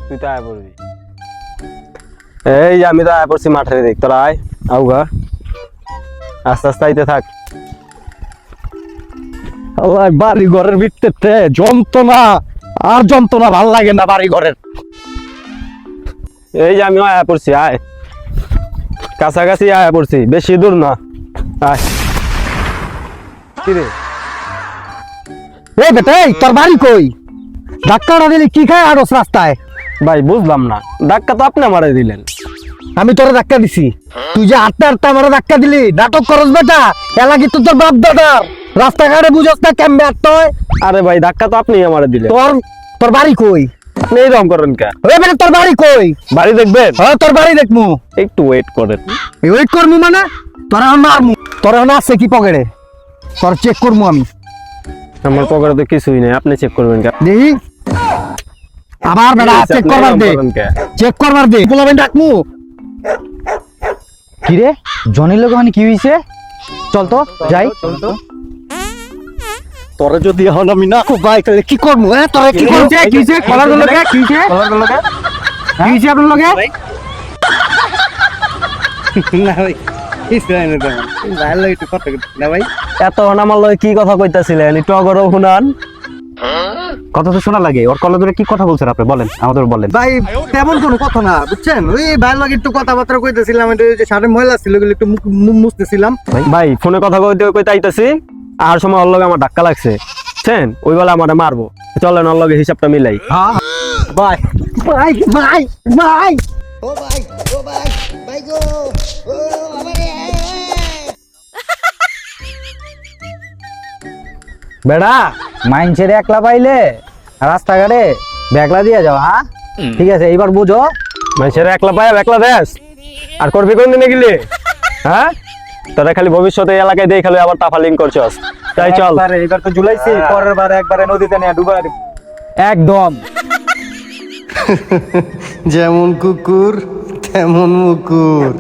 তুই তো আয় পড়বি। এই যে আমি তো আয় পড়ছি মাঠে, দেখ তোরা আয়, আউগা আস্তে আস্তে আইতে থাক। আল্লাহ, বাড়ি ঘরের ভিতরে যন্ত্রণা আর যন্ত্রণা, ভাল লাগে না বাড়ি ঘরের। এই যে আমি আয় পড়ছি, আয় কাছাকাছি আয় পড়ছি, বেশি দূর না, আয়। কিরে এই বেটা, এই তোর বাড়ি কই? ধাক্কাটা দিলি কি খায় আর রাস্তায়? ভাই বুঝলাম না, ধাক্কা তো আপনি মারে দিলেন। আমি তোরে ধাক্কা দিছি, তুই যে আটটা আটটা আমার ধাক্কা দিলি। নাটক করস বেটা, এলাকি তো তোর বাপ দাদার, রাস্তাঘাটে বুঝস না কেমবে আটটা হয়? আরে ভাই ধাক্কা তো আপনি আমারে দিলেন। তোর বাড়ি কই? আপনি এইরকম করেন কে? ওই বেটা, তোর বাড়ি কই? বাড়ি দেখবেন? হ্যাঁ, তোর বাড়ি দেখমু। একটু ওয়েট করেন। ওয়েট করমু মানে? তোরা এখন মারমু। তোরা এখন আছে কি পকেটে? তোর চেক করমু আমি। আমার পকেটে তো কিছুই নেই, আপনি চেক করবেন কে? দেখি আবার বেটা, চেক করবার দে, চেক করবার দে। বলবেন ডাকমু। কি রে, জনি লোক মানে কি হইছে? চল তো যাই। তোরে যদি এখন আমি না খুব ভাই, তাহলে কি করবো? হ্যাঁ, তোরে কি করছে? কিছে কলার গুলো কে? কিছে কলার গুলো কে? কিছে আপনার লগে? না ভাই, কিছু হয় না তেমন। ভালো লাগে একটু কথা বলতে, না ভাই? এত আমার লগে কি কথা কইতাছিলেন, একটু অগর শুনান। কথা তো শোনা লাগে। ওর কলের কি কথা বলছেন আপনি? বলেন, আমাদের বলেন। ভাই তেমন কোনো কথা না, বুঝছেন? ওই ভাইয়ের লগে একটু কথাবার্তা কইতেছিলাম, একটু যে সামনে ময়লা ছিল ওগুলো একটু মুছতেছিলাম। ভাই ফোনে কথা কইতে কইতে আইতাছি, আর সময় ওর লগে আমার ধাক্কা লাগছে, বুঝছেন? ওই বেলা আমারে মারবো, চলেন ওর লগে হিসাবটা মিলাই। ভাই ভাই ভাই ভাই ও ভাই, ও ভাই, ভাই গো, ও আমারে। বেড়া, মাইনছের একলা পাইলে রাস্তাঘাটে বেগলা দিয়ে যাও। হ্যাঁ ঠিক আছে, এইবার বুঝো। মানুষের একলা পায় একলা দেশ আর করবি কোন দিনে গেলি? হ্যাঁ, তোরা খালি ভবিষ্যতে এই এলাকায় দিয়ে খালি আবার তাফালিং করছস। তাই চল। এবার তো জুলাইছি, পরের বার একবারে নদীতে নিয়ে ডুবা দিব। একদম। যেমন কুকুর তেমন মুকুর।